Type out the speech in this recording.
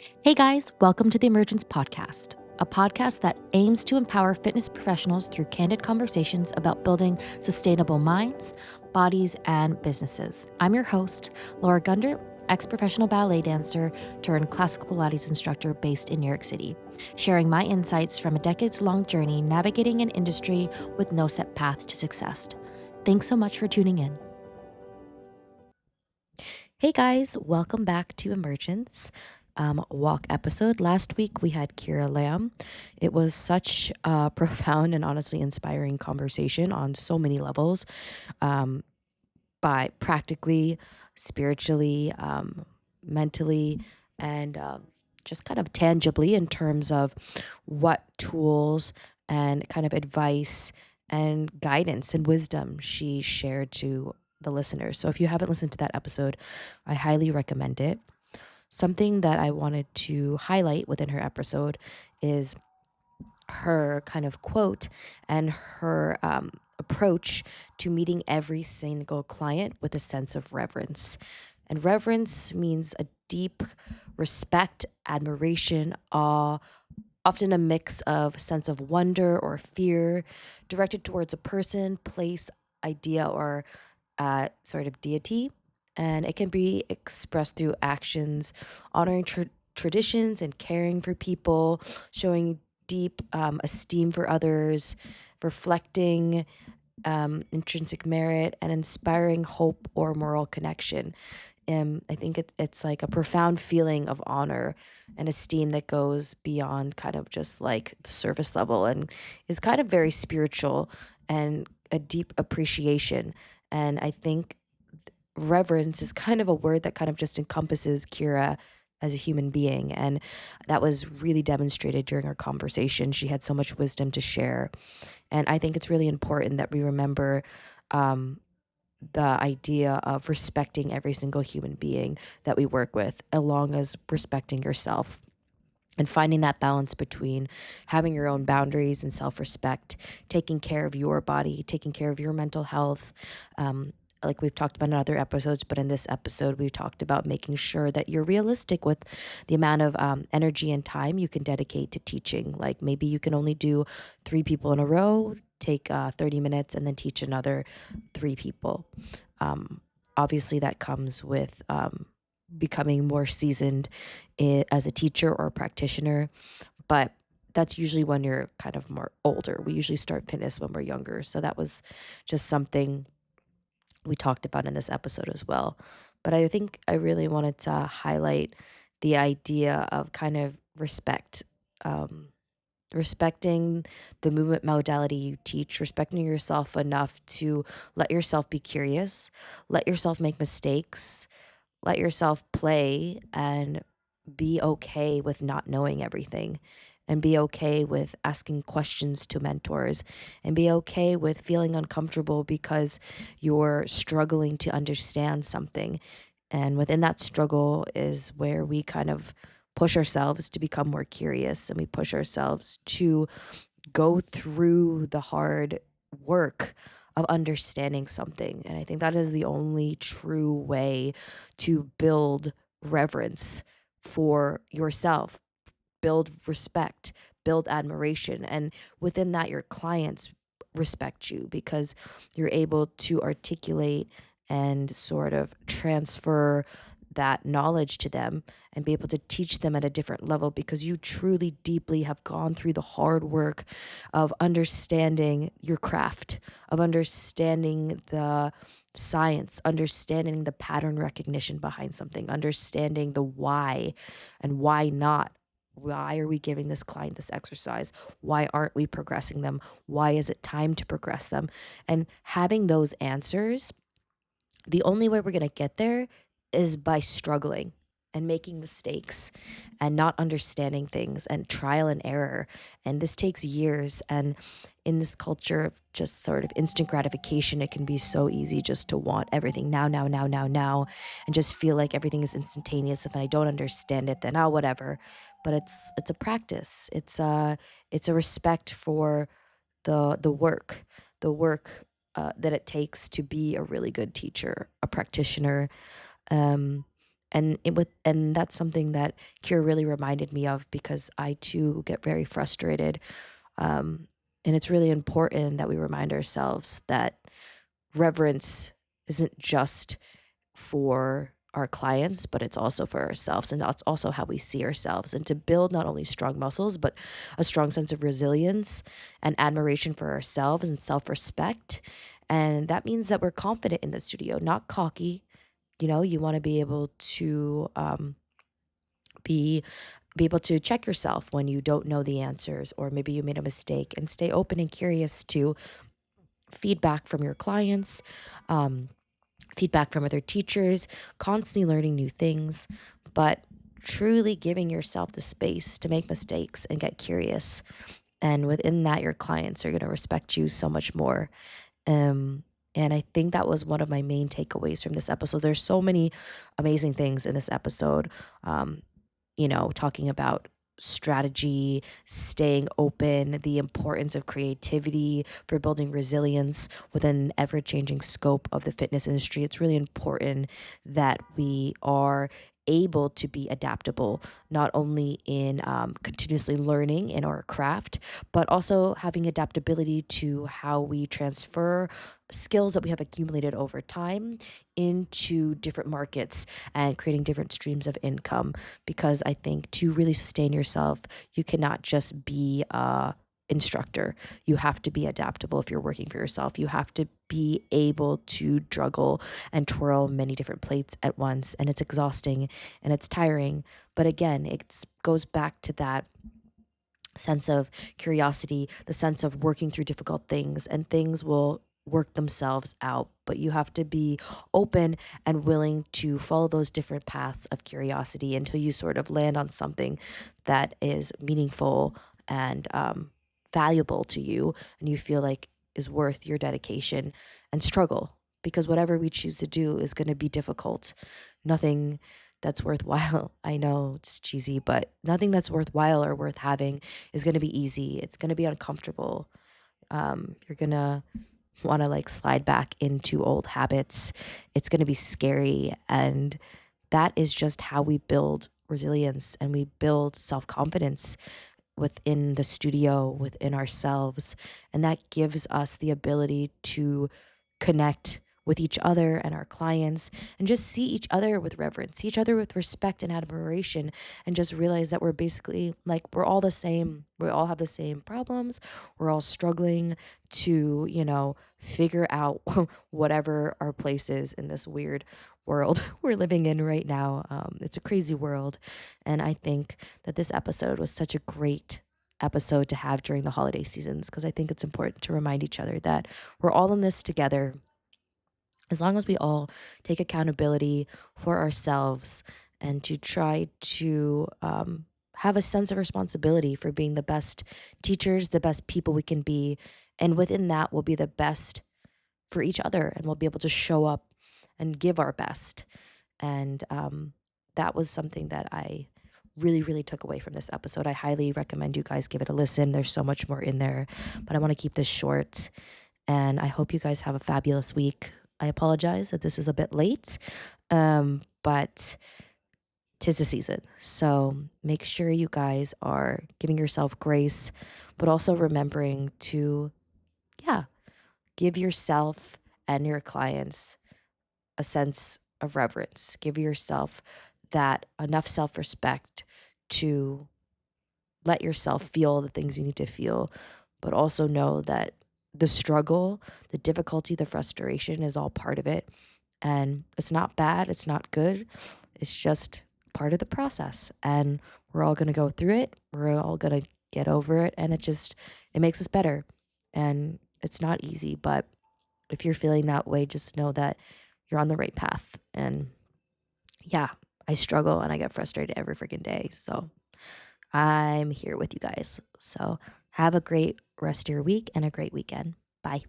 Hey guys, welcome to the Emergence podcast, a podcast that aims to empower fitness professionals through candid conversations about building sustainable minds, bodies, and businesses. I'm your host, Laura Gunder, ex professional ballet dancer turned classical Pilates instructor based in New York City, sharing my insights from a decades long journey navigating an industry with no set path to success. Thanks so much for tuning in. Hey guys, welcome back to Emergence. Walk episode. Last week we had Kira Lamb. It was such a profound and honestly inspiring conversation on so many levels, by practically, spiritually, mentally, and just kind of tangibly in terms of what tools and kind of advice and guidance and wisdom she shared to the listeners. So if you haven't listened to that episode, I highly recommend it. Something that I wanted to highlight within her episode is her kind of quote and her approach to meeting every single client with a sense of reverence. And reverence means a deep respect, admiration, awe, often a mix of sense of wonder or fear directed towards a person, place, idea, or sort of deity. And it can be expressed through actions, honoring traditions and caring for people, showing deep esteem for others, reflecting intrinsic merit, and inspiring hope or moral connection. I think it's like a profound feeling of honor and esteem that goes beyond kind of just like the surface level and is kind of very spiritual and a deep appreciation. And I think reverence is kind of a word that kind of just encompasses Kira as a human being. And that was really demonstrated during our conversation. She had so much wisdom to share. And I think it's really important that we remember the idea of respecting every single human being that we work with, along as respecting yourself and finding that balance between having your own boundaries and self-respect, taking care of your body, taking care of your mental health. Like we've talked about in other episodes, but in this episode, we talked about making sure that you're realistic with the amount of energy and time you can dedicate to teaching. Like maybe you can only do 3 people in a row, take 30 minutes, and then teach another 3 people. Obviously, that comes with becoming more seasoned as a teacher or a practitioner, but that's usually when you're kind of more older. We usually start fitness when we're younger. So that was just something we talked about in this episode as well. But I think I really wanted to highlight the idea of kind of respect, respecting the movement modality you teach, respecting yourself enough to let yourself be curious, let yourself make mistakes, let yourself play, and be okay with not knowing everything, and be okay with asking questions to mentors, and be okay with feeling uncomfortable because you're struggling to understand something. And within that struggle is where we kind of push ourselves to become more curious, and we push ourselves to go through the hard work of understanding something. And I think that is the only true way to build reverence for yourself, build respect, build admiration. And within that, your clients respect you because you're able to articulate and sort of transfer that knowledge to them and be able to teach them at a different level because you truly deeply have gone through the hard work of understanding your craft, of understanding the science, understanding the pattern recognition behind something, understanding the why and why not. Why are we giving this client this exercise? Why aren't we progressing them? Why is it time to progress them? And having those answers, the only way we're going to get there is by struggling and making mistakes and not understanding things and trial and error. And this takes years. And in this culture of just sort of instant gratification, it can be so easy just to want everything now, now, now, now, now, and just feel like everything is instantaneous. If I don't understand it, then whatever. But it's a practice. It's a respect for the work, that it takes to be a really good teacher, a practitioner, um, And that's something that Kira really reminded me of, because I too get very frustrated. Um, and it's really important that we remind ourselves that reverence isn't just for our clients, but it's also for ourselves. And that's also how we see ourselves. And to build not only strong muscles, but a strong sense of resilience and admiration for ourselves and self respect. And that means that we're confident in the studio, not cocky. You want to be able to be be able to check yourself when you don't know the answers, or maybe you made a mistake, and stay open and curious to feedback from your clients, um, feedback from other teachers, constantly learning new things, but truly giving yourself the space to make mistakes and get curious. And within that, your clients are going to respect you so much more. Um, and I think that was one of my main takeaways from this episode. There's so many amazing things in this episode. Um, talking about strategy, staying open, the importance of creativity for building resilience within an ever changing scope of the fitness industry. It's really important that we are able to be adaptable, not only in continuously learning in our craft, but also having adaptability to how we transfer skills that we have accumulated over time into different markets and creating different streams of income. Because I think to really sustain yourself, you cannot just be a instructor. You have to be adaptable if you're working for yourself. You have to be able to juggle and twirl many different plates at once, and it's exhausting and it's tiring. But again, it goes back to that sense of curiosity, the sense of working through difficult things, and things will work themselves out. But you have to be open and willing to follow those different paths of curiosity until you sort of land on something that is meaningful and valuable to you, and you feel like is worth your dedication and struggle. Because whatever we choose to do is going to be difficult. Nothing that's worthwhile. I know it's cheesy, but nothing that's worthwhile or worth having is going to be easy. It's going to be uncomfortable. You're going to want to like slide back into old habits. It's going to be scary. And that is just how we build resilience and we build self confidence within the studio, within ourselves. And that gives us the ability to connect with each other and our clients, and just see each other with reverence, see each other with respect and admiration, and just realize that we're basically like, we're all the same. We all have the same problems. We're all struggling to, figure out whatever our place is in this weird world we're living in right now. It's a crazy world. And I think that this episode was such a great episode to have during the holiday seasons, because I think it's important to remind each other that we're all in this together. As long as we all take accountability for ourselves and to try to have a sense of responsibility for being the best teachers, the best people we can be. And within that, we'll be the best for each other, and we'll be able to show up and give our best. And that was something that I really, really took away from this episode. I highly recommend you guys give it a listen. There's so much more in there, but I want to keep this short. And I hope you guys have a fabulous week. I apologize that this is a bit late, but 'tis the season. So make sure you guys are giving yourself grace, but also remembering to, yeah, give yourself and your clients a sense of reverence. Give yourself that enough self respect to let yourself feel the things you need to feel, but also know that the struggle, the difficulty, the frustration is all part of it. And it's not bad, it's not good. It's just part of the process. And we're all going to go through it. We're all going to get over it. And it makes us better. And it's not easy, but if you're feeling that way, just know that you're on the right path. And yeah, I struggle and I get frustrated every freaking day. So I'm here with you guys. So have a great rest of your week and a great weekend. Bye.